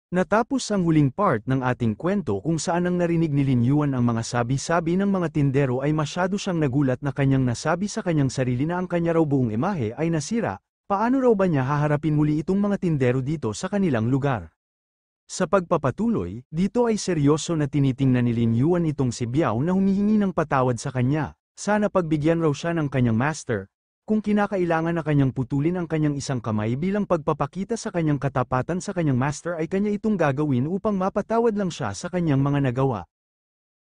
Natapos ang huling part ng ating kwento kung saan ang narinig ni Lin Yuan ang mga sabi-sabi ng mga tindero ay masyado siyang nagulat na kanyang nasabi sa kanyang sarili na ang kanya raw buong imahe ay nasira. Paano raw ba niya haharapin muli itong mga tindero dito sa kanilang lugar? Sa pagpapatuloy, dito ay seryoso na tinitingnan ni Lin Yuan itong si Biao na humihingi ng patawad sa kanya. Sana pagbigyan raw siya ng kanyang master. Kung kinakailangan na kanyang putulin ang kanyang isang kamay bilang pagpapakita sa kanyang katapatan sa kanyang master ay kanya itong gagawin upang mapatawad lang siya sa kanyang mga nagawa.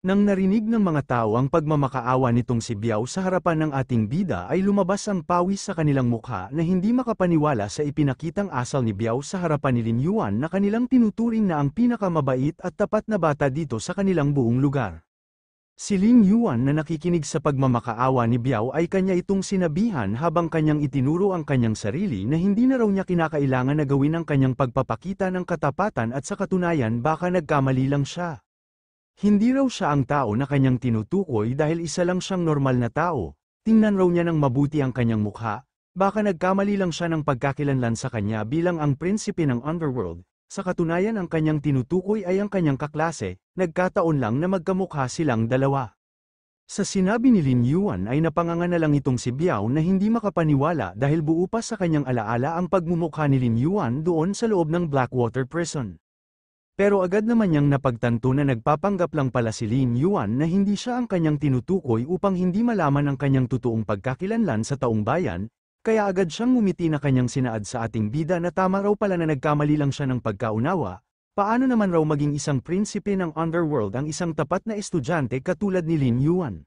Nang narinig ng mga tao ang pagmamakaawa nitong si Biao sa harapan ng ating bida ay lumabas ang pawis sa kanilang mukha na hindi makapaniwala sa ipinakitang asal ni Biao sa harapan ni Lin Yuan na kanilang tinuturing na ang pinakamabait at tapat na bata dito sa kanilang buong lugar. Si Lin Yuan na nakikinig sa pagmamakaawa ni Biao ay kanya itong sinabihan habang kanyang itinuro ang kanyang sarili na hindi na raw niya kinakailangan na gawin ang kanyang pagpapakita ng katapatan at sa katunayan baka nagkamali lang siya. Hindi raw siya ang tao na kanyang tinutukoy dahil isa lang siyang normal na tao. Tingnan raw niya ng mabuti ang kanyang mukha, baka nagkamali lang siya ng pagkakilanlan sa kanya bilang ang prinsipe ng underworld. Sa katunayan ang kanyang tinutukoy ay ang kanyang kaklase, nagkataon lang na magkamukha silang dalawa. Sa sinabi ni Lin Yuan ay napanganga na lang itong si Biao na hindi makapaniwala dahil buo pa sa kanyang alaala ang pagmumukha ni Lin Yuan doon sa loob ng Blackwater Prison. Pero agad naman niyang napagtanto na nagpapanggap lang pala si Lin Yuan na hindi siya ang kanyang tinutukoy upang hindi malaman ang kanyang totoong pagkakilanlan sa taong bayan. Kaya agad siyang ngumiti na kanyang sinaad sa ating bida na tama raw pala na nagkamali lang siya ng pagkaunawa. Paano naman raw maging isang prinsipe ng underworld ang isang tapat na estudyante katulad ni Lin Yuan?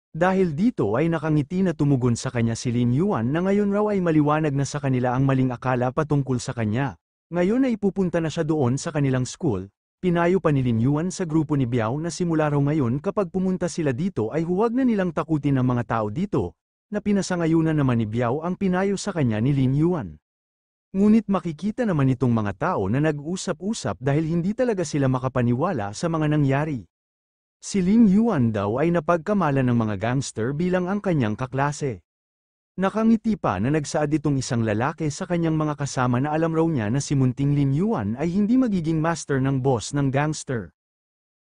Dahil dito ay nakangiti na tumugon sa kanya si Lin Yuan na ngayon raw ay maliwanag na sa kanila ang maling akala patungkol sa kanya. Ngayon ay pupunta na siya doon sa kanilang school. Pinayo pa ni Lin Yuan sa grupo ni Biao na simula raw ngayon kapag pumunta sila dito ay huwag na nilang takutin ang mga tao dito. Na pinasangayunan naman ni Biao ang pinayo sa kanya ni Lin Yuan. Ngunit makikita naman itong mga tao na nag-usap-usap dahil hindi talaga sila makapaniwala sa mga nangyari. Si Lin Yuan daw ay napagkamalan ng mga gangster bilang ang kanyang kaklase. Nakangiti pa na nagsaad itong isang lalaki sa kanyang mga kasama na alam raw niya na si Munting Lin Yuan ay hindi magiging master ng boss ng gangster.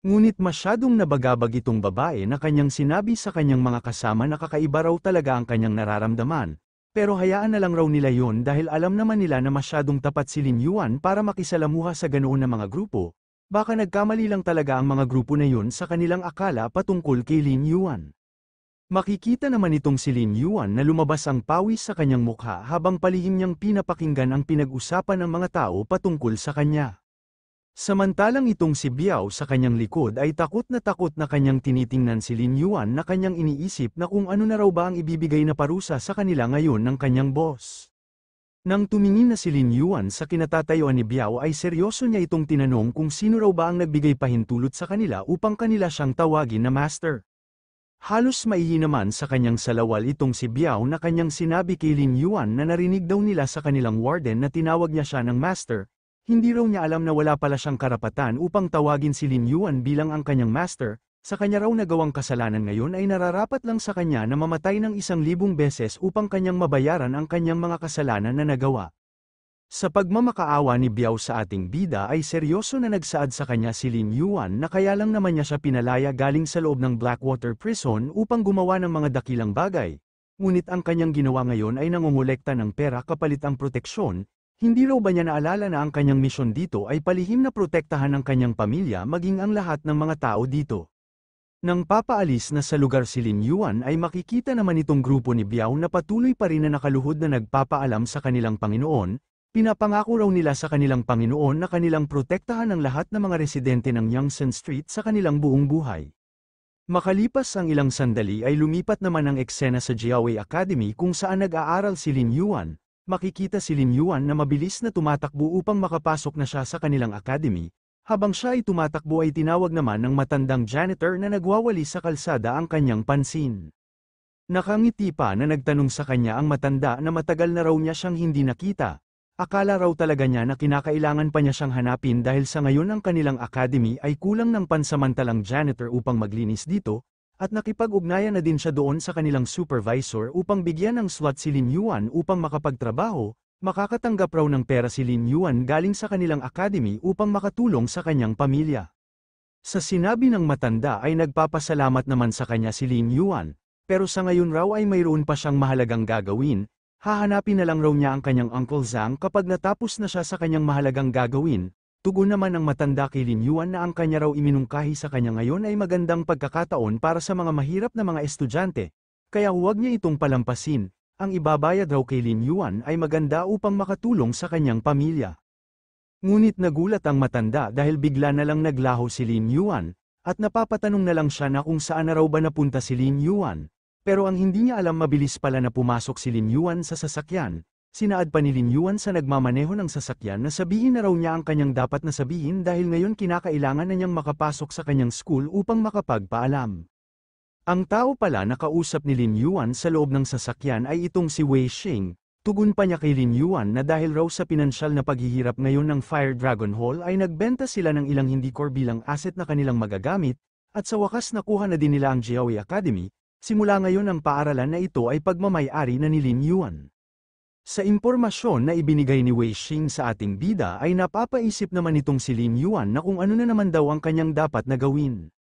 Ngunit masyadong nabagabag itong babae na kanyang sinabi sa kanyang mga kasama na kakaiba raw talaga ang kanyang nararamdaman, pero hayaan na lang raw nila yon dahil alam naman nila na masyadong tapat si Lin Yuan para makisalamuha sa ganoon na mga grupo, baka nagkamali lang talaga ang mga grupo na yon sa kanilang akala patungkol kay Lin Yuan. Makikita naman itong si Lin Yuan na lumabas ang pawis sa kanyang mukha habang palihim niyang pinapakinggan ang pinag-usapan ng mga tao patungkol sa kanya. Samantalang itong si Biao sa kanyang likod ay takot na kanyang tinitingnan si Lin Yuan na kanyang iniisip na kung ano na raw ba ang ibibigay na parusa sa kanila ngayon ng kanyang boss. Nang tumingin na si Lin Yuan sa kinatatayuan ni Biao ay seryoso niya itong tinanong kung sino raw ba ang nagbigay pahintulot sa kanila upang kanila siyang tawagin na master. Halos maihi naman sa kanyang salawal itong si Biao na kanyang sinabi kay Lin Yuan na narinig daw nila sa kanilang warden na tinawag niya siya ng master. Hindi raw niya alam na wala pala siyang karapatan upang tawagin si Lin Yuan bilang ang kanyang master, sa kanya raw nagawang kasalanan ngayon ay nararapat lang sa kanya na mamatay ng 1,000 beses upang kanyang mabayaran ang kanyang mga kasalanan na nagawa. Sa pagmamakaawa ni Biao sa ating bida ay seryoso na nagsaad sa kanya si Lin Yuan na kaya lang naman niya siya pinalaya galing sa loob ng Blackwater Prison upang gumawa ng mga dakilang bagay. Ngunit ang kanyang ginawa ngayon ay nangongolekta ng pera kapalit ang proteksyon. Hindi raw ba niya naalala na ang kanyang misyon dito ay palihim na protektahan ang kanyang pamilya maging ang lahat ng mga tao dito. Nang papaalis na sa lugar si Lin Yuan ay makikita naman itong grupo ni Biao na patuloy pa rin na nakaluhod na nagpapaalam sa kanilang Panginoon, pinapangako raw nila sa kanilang Panginoon na kanilang protektahan ang lahat ng mga residente ng Yangtze Street sa kanilang buong buhay. Makalipas ang ilang sandali ay lumipat naman ang eksena sa Jiawei Academy kung saan nag-aaral si Lin Yuan. Makikita si Lin Yuan na mabilis na tumatakbo upang makapasok na siya sa kanilang academy. Habang siya ay tumatakbo ay tinawag naman ng matandang janitor na nagwawali sa kalsada ang kanyang pansin. Nakangiti pa na nagtanong sa kanya ang matanda na matagal na raw niya siyang hindi nakita. Akala raw talaga niya na kinakailangan pa niya siyang hanapin dahil sa ngayon ang kanilang academy ay kulang ng pansamantalang janitor upang maglinis dito. At nakipag-ugnayan na din siya doon sa kanilang supervisor upang bigyan ng slot si Lin Yuan upang makapagtrabaho, Makakatanggap raw ng pera si Lin Yuan galing sa kanilang academy upang makatulong sa kanyang pamilya. Sa sinabi ng matanda ay nagpapasalamat naman sa kanya si Lin Yuan, pero sa ngayon raw ay mayroon pa siyang mahalagang gagawin, hahanapin na lang raw niya ang kanyang Uncle Zhang kapag natapos na siya sa kanyang mahalagang gagawin. Tugon naman ng matanda kay Lin Yuan na ang kanya raw iminungkahi sa kanya ngayon ay magandang pagkakataon para sa mga mahirap na mga estudyante, kaya huwag niya itong palampasin. Ang ibabayad raw kay Lin Yuan ay maganda upang makatulong sa kanyang pamilya. Ngunit nagulat ang matanda dahil bigla na lang naglaho si Lin Yuan, at napapatanong na lang siya na kung saan na raw ba napunta si Lin Yuan. Pero ang hindi niya alam, mabilis pala na pumasok si Lin Yuan sa sasakyan. Sinaad pa ni Lin Yuan sa nagmamaneho ng sasakyan na sabihin na raw niya ang kanyang dapat na sabihin dahil ngayon kinakailangan na niyang makapasok sa kanyang school upang makapagpaalam. Ang tao pala na kausap ni Lin Yuan sa loob ng sasakyan ay itong si Wei Xing. Tugon pa niya kay Lin Yuan na dahil raw sa pinansyal na paghihirap ngayon ng Fire Dragon Hall ay nagbenta sila ng ilang hindi core bilang asset na kanilang magagamit, at sa wakas nakuha na din nila ang Jiaowei Academy. Simula ngayon ang paaralan na ito ay pagmamay-ari na ni Lin Yuan. Sa impormasyon na ibinigay ni Wei Xing sa ating bida ay napapaisip naman itong si Lin Yuan na kung ano na naman daw ang kanyang dapat na gawin.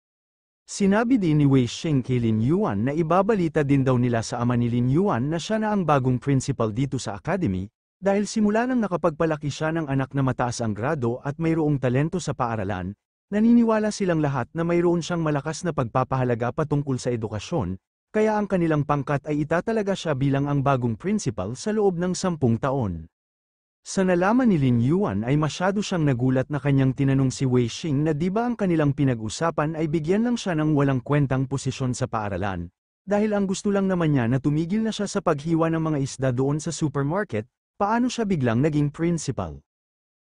Sinabi din ni Wei Xing kay Lin Yuan na ibabalita din daw nila sa ama ni Lin Yuan na siya na ang bagong principal dito sa academy, dahil simula nang nakapagpalaki siya ng anak na mataas ang grado at mayroong talento sa paaralan, naniniwala silang lahat na mayroon siyang malakas na pagpapahalaga patungkol sa edukasyon, kaya ang kanilang pangkat ay itatalaga siya bilang ang bagong principal sa loob ng 10 taon. Sa nalaman ni Lin Yuan ay masyado siyang nagulat na kanyang tinanong si Wei Xing na di ba ang kanilang pinag-usapan ay bigyan lang siya ng walang kwentang posisyon sa paaralan, dahil ang gusto lang naman niya na tumigil na siya sa paghiwa ng mga isda doon sa supermarket, paano siya biglang naging principal?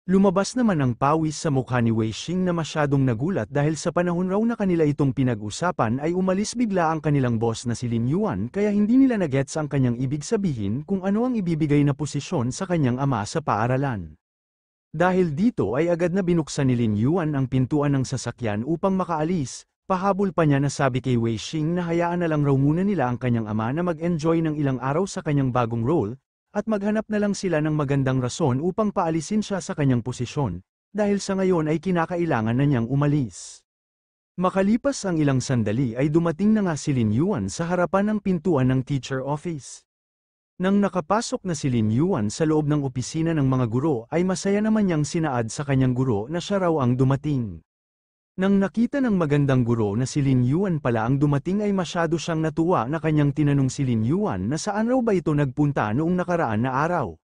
Lumabas naman ang pawis sa mukha ni Wei Xing na masyadong nagulat dahil sa panahon raw na kanila itong pinag-usapan ay umalis bigla ang kanilang boss na si Lin Yuan kaya hindi nila nagets ang kanyang ibig sabihin kung ano ang ibibigay na posisyon sa kanyang ama sa paaralan. Dahil dito ay agad na binuksan ni Lin Yuan ang pintuan ng sasakyan upang makaalis, pahabol pa niya na sabi kay Wei Xing na hayaan na lang raw muna nila ang kanyang ama na mag-enjoy ng ilang araw sa kanyang bagong role, at maghanap na lang sila ng magandang rason upang paalisin siya sa kanyang posisyon, dahil sa ngayon ay kinakailangan na niyang umalis. Makalipas ang ilang sandali ay dumating na nga si Lin Yuan sa harapan ng pintuan ng teacher office. Nang nakapasok na si Lin Yuan sa loob ng opisina ng mga guro ay masaya naman niyang sinaad sa kanyang guro na siya raw ang dumating. Nang nakita ng magandang guro na si Lin Yuan pala ang dumating ay masyado siyang natuwa na kanyang tinanong si Lin Yuan na saan raw ba ito nagpunta noong nakaraan na araw.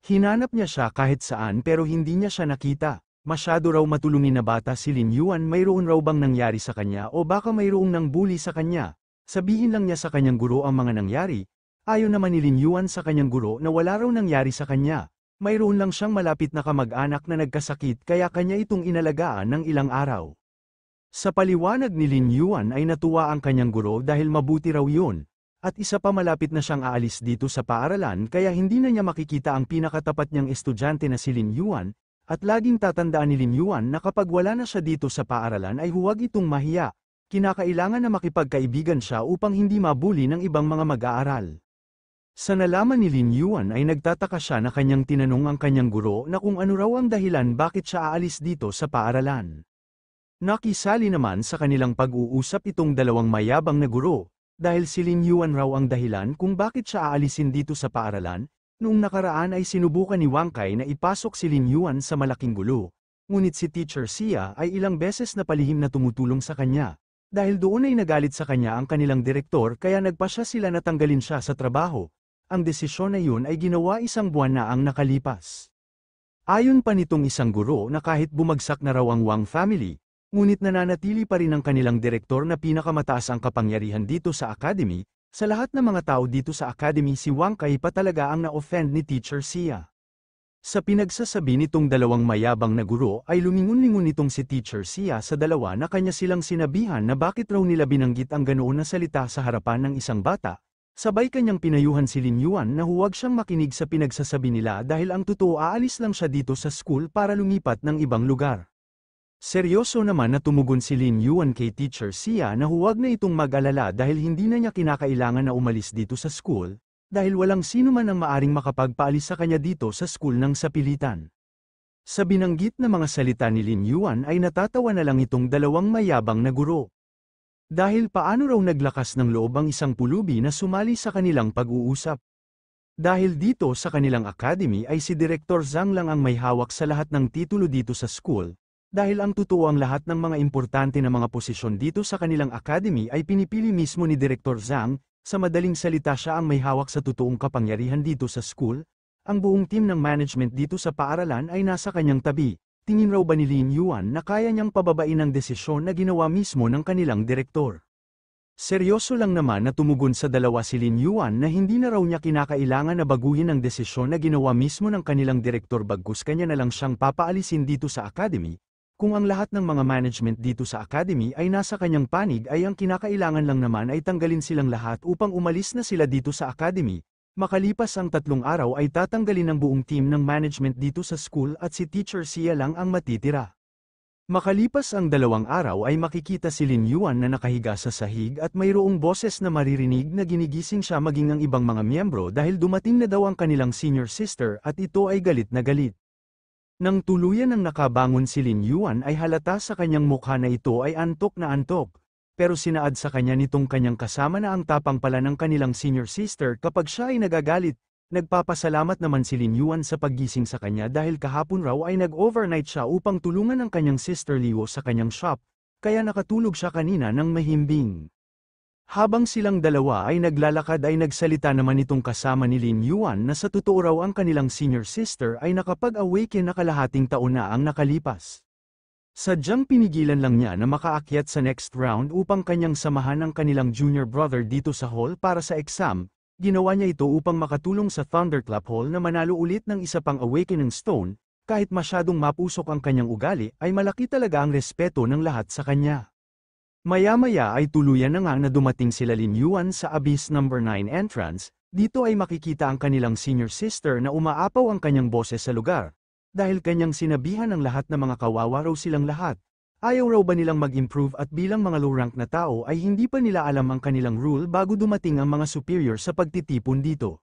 Hinanap niya siya kahit saan pero hindi niya siya nakita. Masyado raw matulungin na bata si Lin Yuan, mayroon raw bang nangyari sa kanya o baka mayroong nang bully sa kanya. Sabihin lang niya sa kanyang guro ang mga nangyari. Ayon naman ni Lin Yuan sa kanyang guro na wala raw nangyari sa kanya. Mayroon lang siyang malapit na kamag-anak na nagkasakit kaya kanya itong inalagaan ng ilang araw. Sa paliwanag ni Lin Yuan ay natuwa ang kanyang guro dahil mabuti raw yun, at isa pa malapit na siyang aalis dito sa paaralan kaya hindi na niya makikita ang pinakatapat niyang estudyante na si Lin Yuan, at laging tatandaan ni Lin Yuan na kapag wala na siya dito sa paaralan ay huwag itong mahiya, kinakailangan na makipagkaibigan siya upang hindi mabuli ng ibang mga mag-aaral. Sa nalaman ni Lin Yuan ay nagtataka siya na kanyang tinanong ang kanyang guro na kung ano raw ang dahilan bakit siya aalis dito sa paaralan. Nakisali naman sa kanilang pag-uusap itong dalawang mayabang na guro, dahil si Lin Yuan raw ang dahilan kung bakit siya aalisin dito sa paaralan. Noong nakaraan ay sinubukan ni Wang Kai na ipasok si Lin Yuan sa malaking gulo, ngunit si Teacher Xia ay ilang beses na palihim na tumutulong sa kanya. Dahil doon ay nagalit sa kanya ang kanilang direktor kaya nagpasya sila na tanggalin siya sa trabaho. Ang desisyon na yun ay ginawa isang buwan na ang nakalipas. Ayon pa nitong isang guro na kahit bumagsak na raw ang Wang family, ngunit nananatili pa rin ang kanilang direktor na pinakamataas ang kapangyarihan dito sa academy. Sa lahat ng mga tao dito sa academy si Wang Kai pa talaga ang na-offend ni Teacher Xia. Sa pinagsasabi nitong dalawang mayabang na guro ay lumingon-lingon nitong si Teacher Xia sa dalawa na kanya silang sinabihan na bakit raw nila binanggit ang ganoon na salita sa harapan ng isang bata. Sabay kanyang pinayuhan si Lin Yuan na huwag siyang makinig sa pinagsasabi nila dahil ang totoo aalis lang siya dito sa school para lumipat ng ibang lugar. Seryoso naman na tumugon si Lin Yuan kay Teacher Xia na huwag na itong mag-alala dahil hindi na niya kinakailangan na umalis dito sa school, dahil walang sino man ang maaring makapagpaalis sa kanya dito sa school ng sapilitan. Sa binanggit na mga salita ni Lin Yuan ay natatawa na lang itong dalawang mayabang na guro. Dahil paano raw naglakas ng loob ang isang pulubi na sumali sa kanilang pag-uusap. Dahil dito sa kanilang academy ay si Direktor Zhang lang ang may hawak sa lahat ng titulo dito sa school, dahil ang totoo ang lahat ng mga importante na mga posisyon dito sa kanilang academy ay pinipili mismo ni Direktor Zhang, sa madaling salita siya ang may hawak sa totoong kapangyarihan dito sa school. Ang buong team ng management dito sa paaralan ay nasa kanyang tabi. Tingin raw ba ni Lin Yuan na kaya niyang pababain ang desisyon na ginawa mismo ng kanilang direktor? Seryoso lang naman na tumugon sa dalawa si Lin Yuan na hindi na raw niya kinakailangan na baguhin ang desisyon na ginawa mismo ng kanilang direktor bagkus kanya na lang siyang papaalisin dito sa academy. Kung ang lahat ng mga management dito sa academy ay nasa kanyang panig ay ang kinakailangan lang naman ay tanggalin silang lahat upang umalis na sila dito sa academy. Makalipas ang 3 araw ay tatanggalin ang buong team ng management dito sa school at si Teacher Sia lang ang matitira. Makalipas ang 2 araw ay makikita si Lin Yuan na nakahiga sa sahig at mayroong boses na maririnig na ginigising siya maging ang ibang mga miyembro dahil dumating na daw ang kanilang senior sister at ito ay galit na galit. Nang tuluyan ng nakabangon si Lin Yuan ay halata sa kanyang mukha na ito ay antok na antok. Pero sinaad sa kanya nitong kanyang kasama na ang tapang pala ng kanilang senior sister kapag siya ay nagagalit. Nagpapasalamat naman si Lin Yuan sa paggising sa kanya dahil kahapon raw ay nag-overnight siya upang tulungan ang kanyang sister Liu sa kanyang shop, kaya nakatulog siya kanina ng mahimbing. Habang silang dalawa ay naglalakad ay nagsalita naman itong kasama ni Lin Yuan na sa totoo raw ang kanilang senior sister ay nakapag-awaken na kalahating taon na ang nakalipas. Sadyang pinigilan lang niya na makaakyat sa next round upang kanyang samahan ang kanilang junior brother dito sa hall para sa exam. Ginawa niya ito upang makatulong sa Thunderclap Hall na manalo ulit ng isa pang Awakening Stone. Kahit masyadong mapusok ang kanyang ugali ay malaki talaga ang respeto ng lahat sa kanya. Maya-maya ay tuluyan na nga na dumating sila Lin Yuan sa Abyss No. 9 entrance. Dito ay makikita ang kanilang senior sister na umaapaw ang kanyang boses sa lugar. Dahil kanyang sinabihan ng lahat na mga kawawa raw silang lahat. Ayaw raw ba nilang mag-improve at bilang mga low-rank na tao ay hindi pa nila alam ang kanilang rule bago dumating ang mga superior sa pagtitipon dito.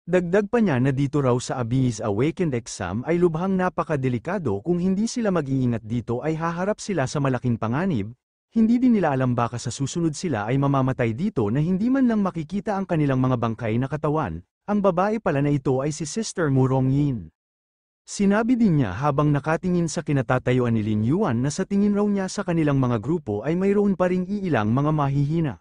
Dagdag pa niya na dito raw sa Abyss Awakened exam ay lubhang napakadelikado kung hindi sila mag-iingat dito ay haharap sila sa malaking panganib. Hindi din nila alam baka sa susunod sila ay mamamatay dito na hindi man lang makikita ang kanilang mga bangkay na katawan. Ang babae pala na ito ay si Sister Murong Yin. Sinabi din niya habang nakatingin sa kinatatayuan ni Lin Yuan na sa tingin raw niya sa kanilang mga grupo ay mayroon pa ring iilang mga mahihina.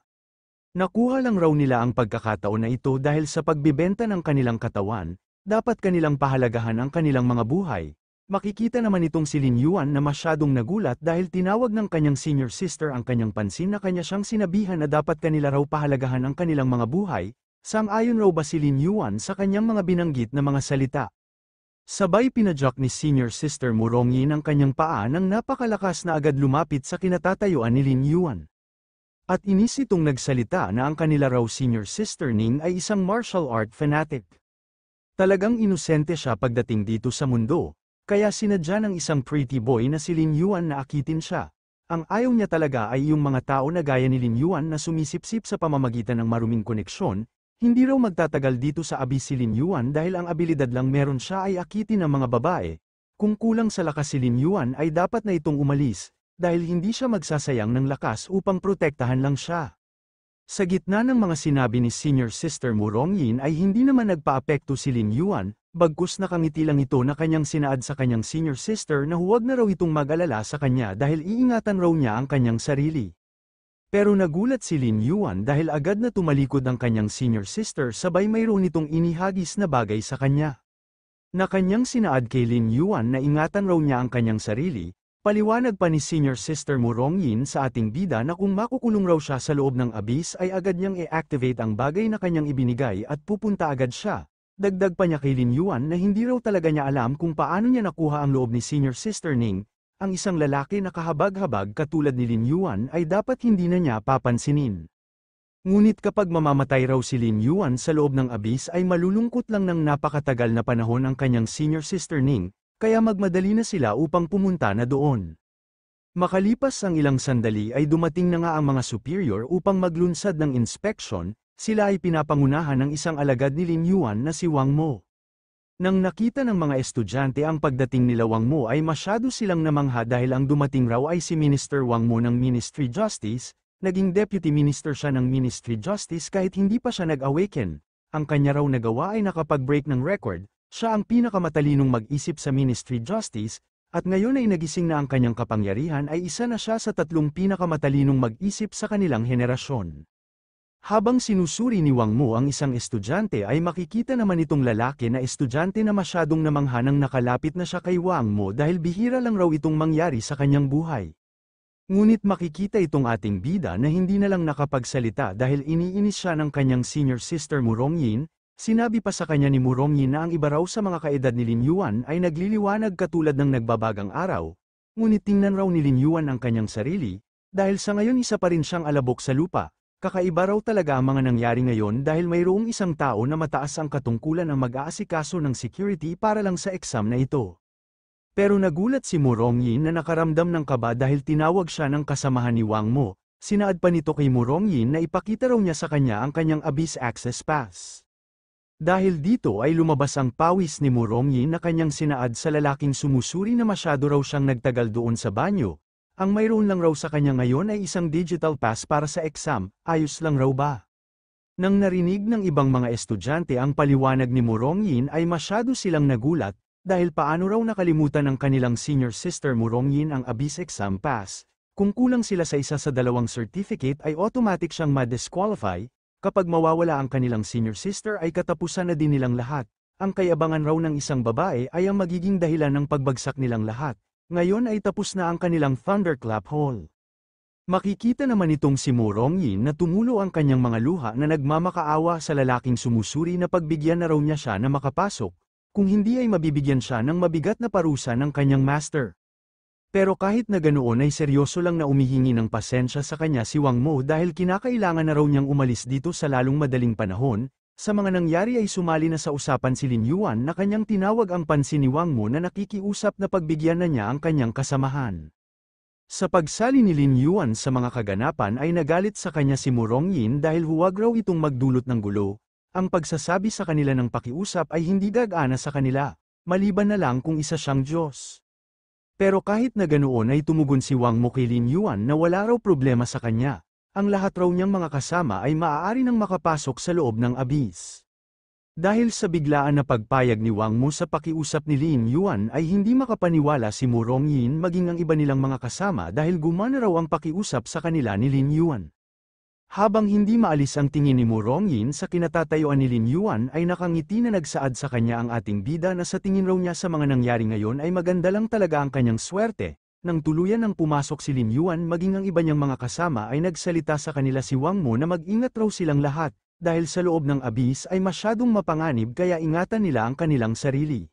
Nakuha lang raw nila ang pagkakataon na ito dahil sa pagbibenta ng kanilang katawan, dapat kanilang pahalagahan ang kanilang mga buhay. Makikita naman itong si Lin Yuan na masyadong nagulat dahil tinawag ng kanyang senior sister ang kanyang pansin na kanya siyang sinabihan na dapat kanila raw pahalagahan ang kanilang mga buhay. Sang-ayon raw ba si Lin Yuan sa kanyang mga binanggit na mga salita? Sabay pinadyak ni senior sister Murong Yin ang kanyang paa nang napakalakas na agad lumapit sa kinatatayuan ni Lin Yuan. At inis itong nagsalita na ang kanila raw senior sister Ning ay isang martial art fanatic. Talagang inosente siya pagdating dito sa mundo, kaya sinadya ng isang pretty boy na si Lin Yuan na akitin siya. Ang ayaw niya talaga ay yung mga tao na gaya ni Lin Yuan na sumisipsip sa pamamagitan ng maruming koneksyon. Hindi raw magtatagal dito sa Abyss si Lin Yuan dahil ang abilidad lang meron siya ay akitin ng mga babae. Kung kulang sa lakas si Lin Yuan ay dapat na itong umalis, dahil hindi siya magsasayang ng lakas upang protektahan lang siya. Sa gitna ng mga sinabi ni senior sister Murong Yin ay hindi naman nagpaapekto si Lin Yuan, bagkus nakangiti lang ito na kanyang sinaad sa kanyang senior sister na huwag na raw itong mag-alala sa kanya dahil iingatan raw niya ang kanyang sarili. Pero nagulat si Lin Yuan dahil agad na tumalikod ang kanyang senior sister sabay mayroon itong inihagis na bagay sa kanya. Na kanyang sinaad kay Lin Yuan na ingatan raw niya ang kanyang sarili, paliwanag pa ni senior sister Murong Yin sa ating bida na kung makukulong raw siya sa loob ng abyss ay agad niyang i-activate ang bagay na kanyang ibinigay at pupunta agad siya. Dagdag pa niya kay Lin Yuan na hindi raw talaga niya alam kung paano niya nakuha ang loob ni senior sister Ning. Ang isang lalaki na kahabag-habag katulad ni Lin Yuan ay dapat hindi na niya papansinin. Ngunit kapag mamamatay raw si Lin Yuan sa loob ng abyss ay malulungkot lang ng napakatagal na panahon ang kanyang senior sister Ning, kaya magmadali na sila upang pumunta na doon. Makalipas ang ilang sandali ay dumating na nga ang mga superior upang maglunsad ng inspection. Sila ay pinapangunahan ng isang alagad ni Lin Yuan na si Wang Mo. Nang nakita ng mga estudyante ang pagdating nila Wang Mo ay masyado silang namangha dahil ang dumating raw ay si Minister Wang Mo ng Ministry Justice, naging Deputy Minister siya ng Ministry Justice kahit hindi pa siya nag-awaken. Ang kanya raw nagawa ay nakapag-break ng record, siya ang pinakamatalinong mag-isip sa Ministry Justice, at ngayon ay nagising na ang kanyang kapangyarihan ay isa na siya sa 3 pinakamatalinong mag-isip sa kanilang henerasyon. Habang sinusuri ni Wang Mo ang isang estudyante ay makikita naman itong lalaki na estudyante na masyadong namangha nang nakalapit na siya kay Wang Mo dahil bihira lang raw itong mangyari sa kanyang buhay. Ngunit makikita itong ating bida na hindi na lang nakapagsalita dahil iniinis siya ng kanyang senior sister Murongying. Sinabi pa sa kanya ni Murongying na ang iba raw sa mga kaedad ni Lin Yuan ay nagliliwanag katulad ng nagbabagang araw, ngunit tingnan raw ni Lin Yuan ang kanyang sarili, dahil sa ngayon isa pa rin siyang alabok sa lupa. Kakaiba raw talaga ang mga nangyari ngayon dahil mayroong isang tao na mataas ang katungkulan ang mag-aasikaso ng security para lang sa exam na ito. Pero nagulat si Murongying na nakaramdam ng kaba dahil tinawag siya ng kasamahan ni Wang Mo. Sinaad pa nito kay Murongying na ipakita raw niya sa kanya ang kanyang Abyss Access Pass. Dahil dito ay lumabas ang pawis ni Murongying na kanyang sinaad sa lalaking sumusuri na masyado raw siyang nagtagal doon sa banyo. Ang mayroon lang raw sa kanya ngayon ay isang digital pass para sa exam, ayos lang raw ba? Nang narinig ng ibang mga estudyante ang paliwanag ni Murongying ay masyado silang nagulat, dahil paano raw nakalimutan ng kanilang senior sister Murongying ang Abyss Exam Pass. Kung kulang sila sa isa sa 2 certificate ay automatic siyang ma-disqualify, kapag mawawala ang kanilang senior sister ay katapusan na din nilang lahat. Ang kayabangan raw ng isang babae ay ang magiging dahilan ng pagbagsak nilang lahat. Ngayon ay tapos na ang kanilang Thunderclap Hall. Makikita naman itong si Murongying na tumulo ang kanyang mga luha na nagmamakaawa sa lalaking sumusuri na pagbigyan na raw niya siya na makapasok, kung hindi ay mabibigyan siya ng mabigat na parusa ng kanyang master. Pero kahit na ganoon ay seryoso lang na umihingi ng pasensya sa kanya si Wang Mo dahil kinakailangan na raw niyang umalis dito sa lalong madaling panahon. Sa mga nangyari ay sumali na sa usapan si Lin Yuan na kanyang tinawag ang pansin ni Wang Mo na nakikiusap na pagbigyan na niya ang kanyang kasamahan. Sa pagsali ni Lin Yuan sa mga kaganapan ay nagalit sa kanya si Murongying dahil huwag raw itong magdulot ng gulo. Ang pagsasabi sa kanila ng pakiusap ay hindi gagana sa kanila, maliban na lang kung isa siyang Diyos. Pero kahit na ganoon ay tumugon si Wang Mo kay Lin Yuan na wala raw problema sa kanya. Ang lahat raw niyang mga kasama ay maaari nang makapasok sa loob ng Abyss. Dahil sa biglaan na pagpayag ni Wang Mo sa pakiusap ni Lin Yuan ay hindi makapaniwala si Murongying maging ang iba nilang mga kasama dahil gumana raw ang pakiusap sa kanila ni Lin Yuan. Habang hindi maalis ang tingin ni Murongying sa kinatatayuan ni Lin Yuan ay nakangiti na nagsaad sa kanya ang ating bida na sa tingin raw niya sa mga nangyari ngayon ay maganda lang talaga ang kanyang swerte. Nang tuluyan ng pumasok si Lin Yuan maging ang iba niyang mga kasama ay nagsalita sa kanila si Wang Mo na mag-ingat raw silang lahat, dahil sa loob ng Abyss ay masyadong mapanganib kaya ingatan nila ang kanilang sarili.